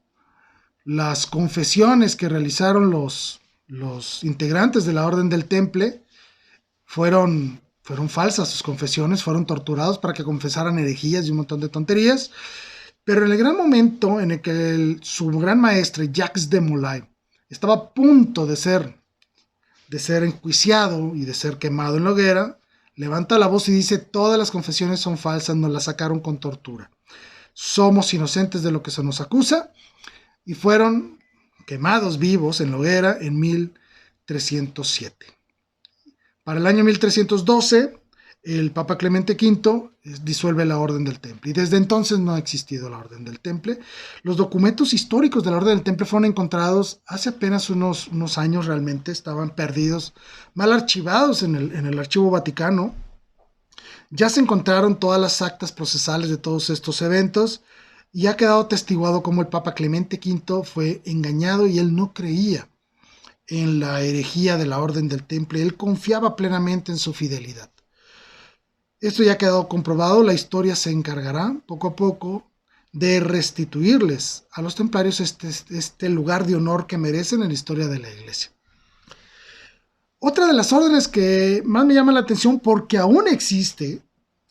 Las confesiones que realizaron los integrantes de la Orden del Temple fueron falsas. Sus confesiones fueron torturados para que confesaran herejías y un montón de tonterías. Pero en el gran momento en el que su gran maestre, Jacques de Molay, estaba a punto de ser enjuiciado y de ser quemado en la hoguera, levanta la voz y dice: todas las confesiones son falsas, nos las sacaron con tortura. Somos inocentes de lo que se nos acusa, y fueron quemados vivos en la hoguera en 1307. Para el año 1312, el Papa Clemente V disuelve la Orden del Temple, y desde entonces no ha existido la Orden del Temple. Los documentos históricos de la Orden del Temple fueron encontrados hace apenas unos años. Realmente estaban perdidos, mal archivados en el Archivo Vaticano. Ya se encontraron todas las actas procesales de todos estos eventos, y ha quedado atestiguado cómo el Papa Clemente V fue engañado y él no creía en la herejía de la Orden del Temple. Él confiaba plenamente en su fidelidad. Esto ya ha quedado comprobado. La historia se encargará poco a poco de restituirles a los templarios este lugar de honor que merecen en la historia de la Iglesia. Otra de las órdenes que más me llama la atención, porque aún existe,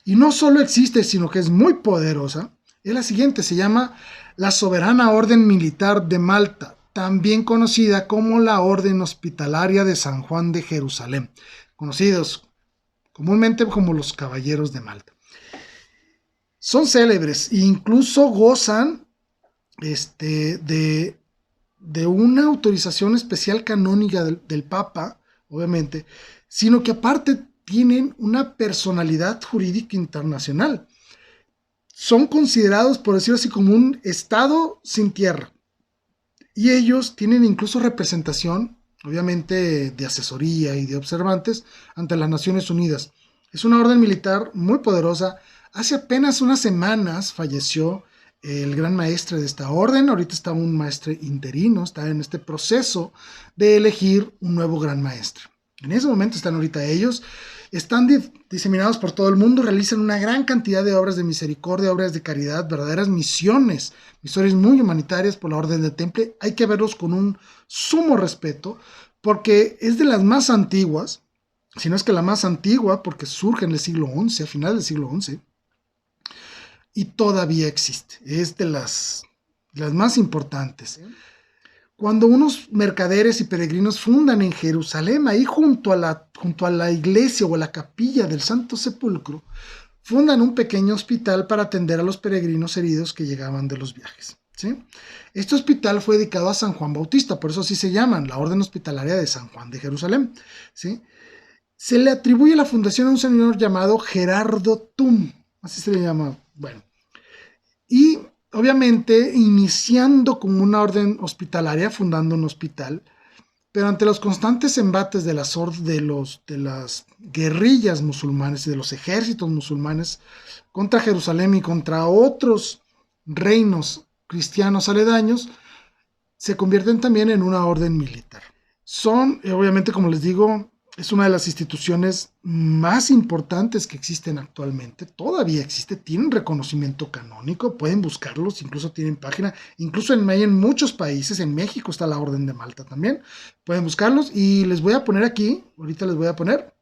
y no solo existe, sino que es muy poderosa, es la siguiente. Se llama la Soberana Orden Militar de Malta, también conocida como la Orden Hospitalaria de San Juan de Jerusalén, conocidos comúnmente como los Caballeros de Malta. Son célebres e incluso gozan de una autorización especial canónica del Papa, obviamente, sino que aparte tienen una personalidad jurídica internacional. Son considerados, por decirlo así, como un estado sin tierra. Y ellos tienen incluso representación, obviamente, de asesoría y de observantes ante las Naciones Unidas. Es una orden militar muy poderosa. Hace apenas unas semanas falleció el gran maestre de esta orden. Ahorita está un maestre interino, está en este proceso de elegir un nuevo gran maestre. En ese momento están ahorita ellos. Están diseminados por todo el mundo, realizan una gran cantidad de obras de misericordia, obras de caridad, verdaderas misiones muy humanitarias por la Orden del Temple. Hay que verlos con un sumo respeto, porque es de las más antiguas, si no es que la más antigua, porque surge en el siglo XI, a final del siglo XI, y todavía existe. Es de las más importantes. Cuando unos mercaderes y peregrinos fundan en Jerusalén, ahí junto a la iglesia o a la capilla del Santo Sepulcro, fundan un pequeño hospital para atender a los peregrinos heridos que llegaban de los viajes, ¿sí? Este hospital fue dedicado a San Juan Bautista, por eso así se llaman, la Orden Hospitalaria de San Juan de Jerusalén, ¿sí? Se le atribuye la fundación a un señor llamado Gerardo Tum, así se le llama, bueno, y obviamente iniciando como una orden hospitalaria, fundando un hospital, pero ante los constantes embates de las guerrillas musulmanes y de los ejércitos musulmanes contra Jerusalén y contra otros reinos cristianos aledaños, se convierten también en una orden militar. Son, obviamente, como les digo, es una de las instituciones más importantes que existen actualmente. Todavía existe, tienen reconocimiento canónico, pueden buscarlos, incluso tienen página, incluso en muchos países. En México está la Orden de Malta también, pueden buscarlos, y les voy a poner aquí, ahorita les voy a poner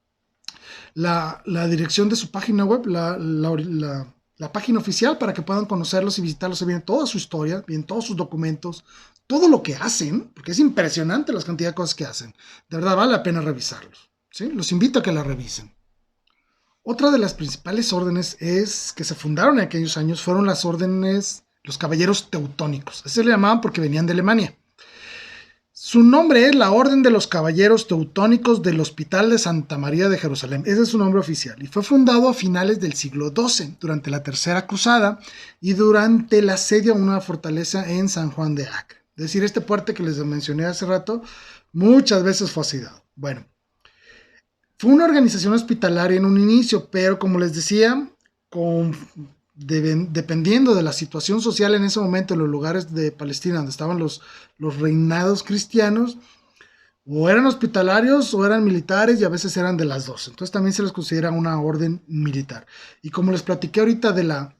la dirección de su página web, la página oficial, para que puedan conocerlos y visitarlos. Se viene toda su historia, vienen todos sus documentos, todo lo que hacen, porque es impresionante la cantidad de cosas que hacen. De verdad vale la pena revisarlos, ¿sí? Los invito a que la revisen. Otra de las principales órdenes que se fundaron en aquellos años fueron las órdenes, los caballeros teutónicos. Así se le llamaban porque venían de Alemania. Su nombre es la Orden de los Caballeros Teutónicos del Hospital de Santa María de Jerusalén. Ese es su nombre oficial. Y fue fundado a finales del siglo XII, durante la Tercera Cruzada y durante el asedio a una fortaleza en San Juan de Acre. Es decir, este fuerte que les mencioné hace rato, muchas veces fue asediado. Bueno, fue una organización hospitalaria en un inicio, pero como les decía, dependiendo de la situación social en ese momento en los lugares de Palestina donde estaban los reinados cristianos, o eran hospitalarios o eran militares y a veces eran de las dos. Entonces también se les considera una orden militar. Y como les platiqué ahorita de la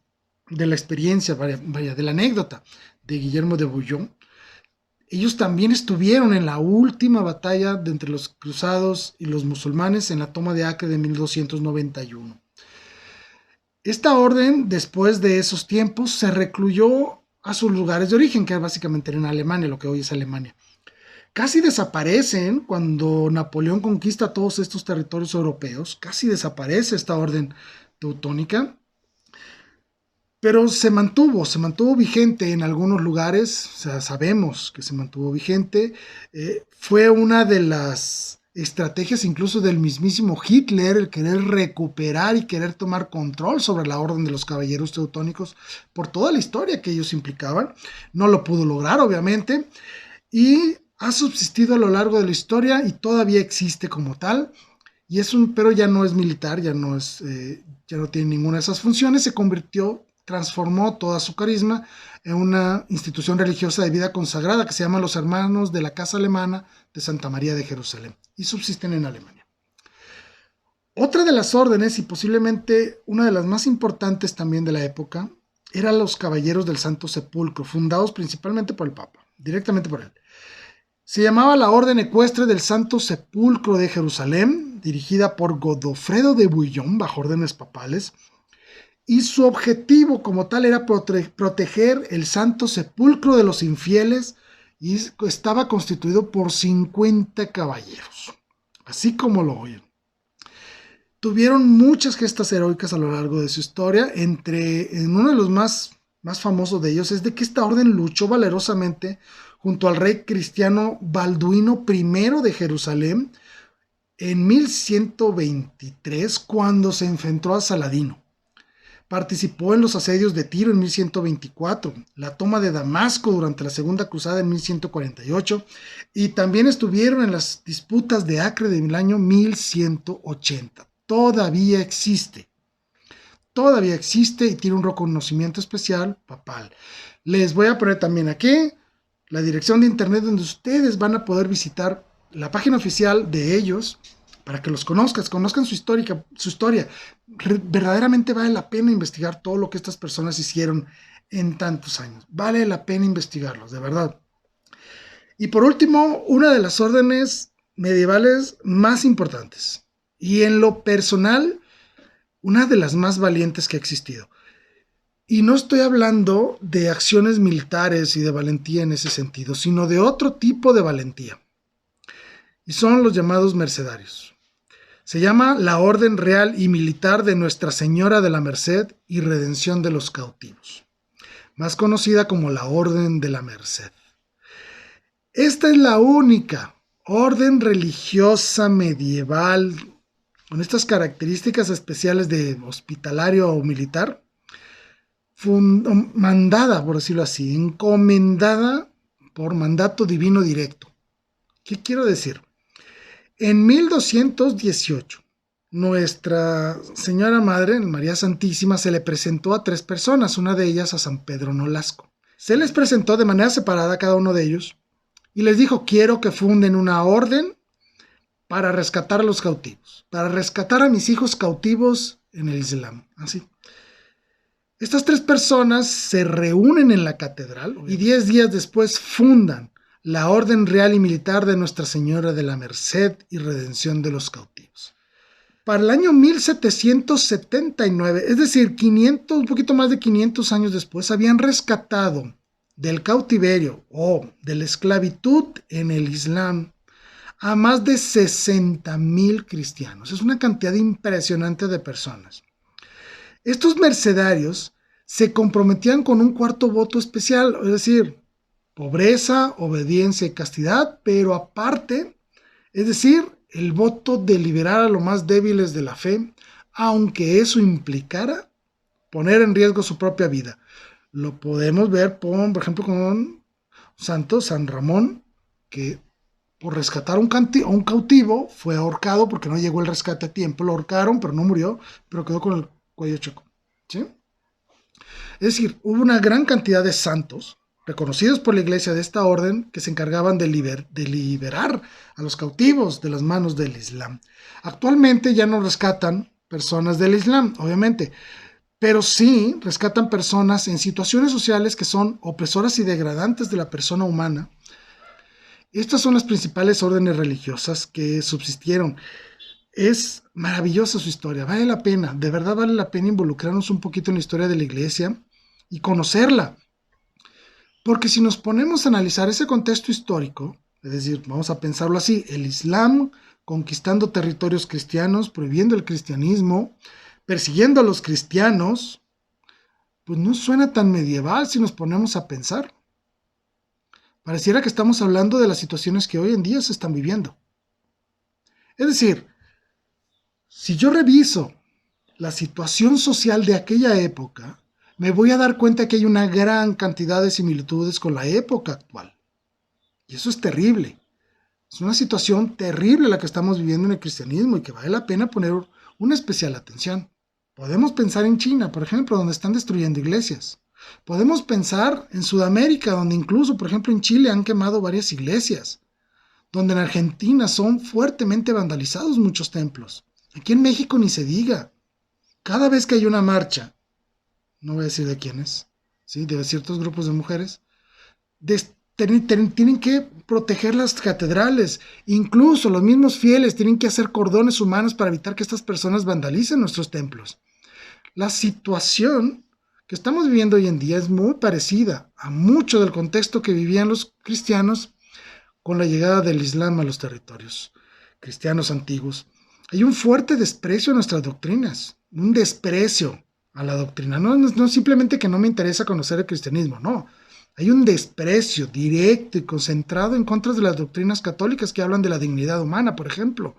experiencia, vaya, de la anécdota de Guillermo de Bouillon, ellos también estuvieron en la última batalla de entre los cruzados y los musulmanes en la toma de Acre de 1291. Esta orden, después de esos tiempos, se recluyó a sus lugares de origen, que básicamente era en Alemania, lo que hoy es Alemania. Casi desaparecen cuando Napoleón conquista todos estos territorios europeos, casi desaparece esta orden teutónica, pero se mantuvo vigente en algunos lugares, o sea, sabemos que se mantuvo vigente. Fue una de las estrategias incluso del mismísimo Hitler, el querer recuperar y querer tomar control sobre la orden de los caballeros teutónicos por toda la historia que ellos implicaban. No lo pudo lograr, obviamente, y ha subsistido a lo largo de la historia y todavía existe como tal. Y pero ya no es militar, ya no tiene ninguna de esas funciones. Se transformó toda su carisma en una institución religiosa de vida consagrada que se llama los Hermanos de la Casa Alemana de Santa María de Jerusalén, y subsisten en Alemania. Otra de las órdenes, y posiblemente una de las más importantes también de la época, eran los Caballeros del Santo Sepulcro, fundados principalmente por el Papa, directamente por él. Se llamaba la Orden Ecuestre del Santo Sepulcro de Jerusalén, dirigida por Godofredo de Bouillon, bajo órdenes papales, y su objetivo como tal era proteger el Santo Sepulcro de los infieles, y estaba constituido por 50 caballeros, así como lo oyen. Tuvieron muchas gestas heroicas a lo largo de su historia. En uno de los más famosos de ellos es de que esta orden luchó valerosamente junto al rey cristiano Balduino I de Jerusalén en 1123, cuando se enfrentó a Saladino. Participó en los asedios de Tiro en 1124, la toma de Damasco durante la Segunda Cruzada en 1148, y también estuvieron en las disputas de Acre del año 1180. Todavía existe y tiene un reconocimiento especial papal. Les voy a poner también aquí la dirección de internet donde ustedes van a poder visitar la página oficial de ellos para que los conozcan su historia. Verdaderamente vale la pena investigar todo lo que estas personas hicieron en tantos años. Vale la pena investigarlos, de verdad. Y por último, una de las órdenes medievales más importantes, y en lo personal, una de las más valientes que ha existido. Y no estoy hablando de acciones militares y de valentía en ese sentido, sino de otro tipo de valentía. Y son los llamados mercedarios. Se llama la Orden Real y Militar de Nuestra Señora de la Merced y Redención de los Cautivos, más conocida como la Orden de la Merced. Esta es la única orden religiosa medieval con estas características especiales de hospitalario o militar, mandada, por decirlo así, encomendada por mandato divino directo. ¿Qué quiero decir? En 1218, Nuestra Señora Madre, María Santísima, se le presentó a 3 personas, una de ellas a San Pedro Nolasco. Se les presentó de manera separada a cada uno de ellos y les dijo: quiero que funden una orden para rescatar a los cautivos, para rescatar a mis hijos cautivos en el Islam. Así. Estas 3 personas se reúnen en la catedral y 10 días después fundan la Orden Real y Militar de Nuestra Señora de la Merced y Redención de los Cautivos. Para el año 1779, es decir, un poquito más de 500 años después, habían rescatado del cautiverio o de la esclavitud en el Islam a más de 60,000 cristianos. Es una cantidad impresionante de personas. Estos mercenarios se comprometían con un cuarto voto especial, es decir, pobreza, obediencia y castidad, pero aparte, es decir, el voto de liberar a los más débiles de la fe, aunque eso implicara poner en riesgo su propia vida. Lo podemos ver, por ejemplo, con Santo San Ramón, que por rescatar a un cautivo fue ahorcado porque no llegó el rescate a tiempo. Lo ahorcaron, pero no murió, pero quedó con el cuello chueco. ¿Sí? Es decir, hubo una gran cantidad de santos reconocidos por la iglesia de esta orden que se encargaban de liberar a los cautivos de las manos del Islam. Actualmente ya no rescatan personas del Islam, obviamente, pero sí rescatan personas en situaciones sociales que son opresoras y degradantes de la persona humana. Estas son las principales órdenes religiosas que subsistieron. Es maravillosa su historia, vale la pena, de verdad vale la pena involucrarnos un poquito en la historia de la iglesia y conocerla. Porque si nos ponemos a analizar ese contexto histórico, es decir, vamos a pensarlo así, el Islam conquistando territorios cristianos, prohibiendo el cristianismo, persiguiendo a los cristianos, pues no suena tan medieval si nos ponemos a pensar. Pareciera que estamos hablando de las situaciones que hoy en día se están viviendo. Es decir, si yo reviso la situación social de aquella época, me voy a dar cuenta que hay una gran cantidad de similitudes con la época actual. Y eso es terrible. Es una situación terrible la que estamos viviendo en el cristianismo y que vale la pena poner una especial atención. Podemos pensar en China, por ejemplo, donde están destruyendo iglesias. Podemos pensar en Sudamérica, donde incluso, por ejemplo, en Chile han quemado varias iglesias. Donde en Argentina son fuertemente vandalizados muchos templos. Aquí en México ni se diga. Cada vez que hay una marcha, no voy a decir de quiénes, ¿sí? De ciertos grupos de mujeres, tienen que proteger las catedrales. Incluso los mismos fieles tienen que hacer cordones humanos para evitar que estas personas vandalicen nuestros templos. La situación que estamos viviendo hoy en día es muy parecida a mucho del contexto que vivían los cristianos con la llegada del Islam a los territorios cristianos antiguos. Hay un fuerte desprecio a nuestras doctrinas, un desprecio a la doctrina. No simplemente que no me interesa conocer el cristianismo, no. Hay un desprecio directo y concentrado en contra de las doctrinas católicas que hablan de la dignidad humana, por ejemplo,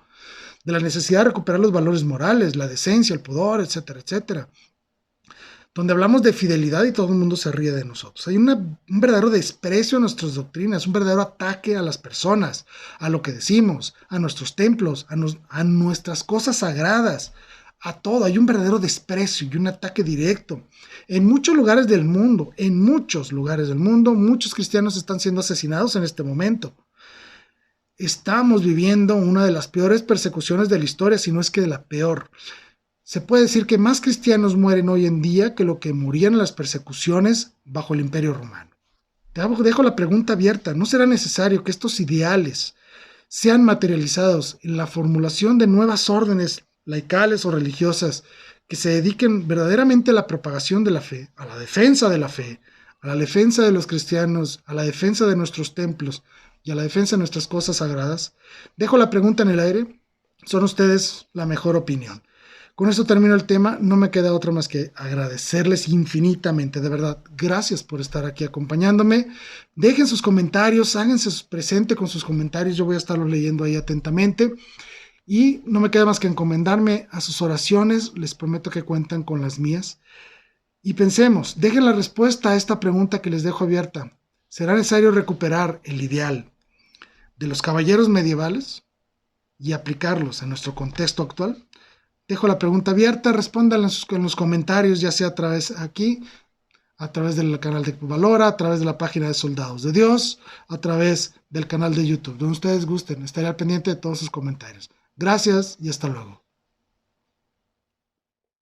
de la necesidad de recuperar los valores morales, la decencia, el pudor, etcétera, etcétera. Donde hablamos de fidelidad y todo el mundo se ríe de nosotros. Hay un verdadero desprecio a nuestras doctrinas, un verdadero ataque a las personas, a lo que decimos, a nuestros templos, a nuestras cosas sagradas, a todo. Hay un verdadero desprecio y un ataque directo. En muchos lugares del mundo, muchos cristianos están siendo asesinados en este momento. Estamos viviendo una de las peores persecuciones de la historia, si no es que de la peor. Se puede decir que más cristianos mueren hoy en día que lo que morían en las persecuciones bajo el Imperio Romano. Te dejo la pregunta abierta. ¿No será necesario que estos ideales sean materializados en la formulación de nuevas órdenes laicales o religiosas que se dediquen verdaderamente a la propagación de la fe, a la defensa de la fe, a la defensa de los cristianos, a la defensa de nuestros templos y a la defensa de nuestras cosas sagradas? Dejo la pregunta en el aire. Son ustedes la mejor opinión. Con esto termino el tema, no me queda otra más que agradecerles infinitamente, de verdad, gracias por estar aquí acompañándome. Dejen sus comentarios, háganse presente con sus comentarios, yo voy a estarlos leyendo ahí atentamente. Y no me queda más que encomendarme a sus oraciones, les prometo que cuentan con las mías. Y pensemos, dejen la respuesta a esta pregunta que les dejo abierta. ¿Será necesario recuperar el ideal de los caballeros medievales y aplicarlos a nuestro contexto actual? Dejo la pregunta abierta, respóndanla en los comentarios, ya sea a través del canal de Valora, a través de la página de Soldados de Dios, a través del canal de YouTube, donde ustedes gusten. Estaré al pendiente de todos sus comentarios. Gracias y hasta luego.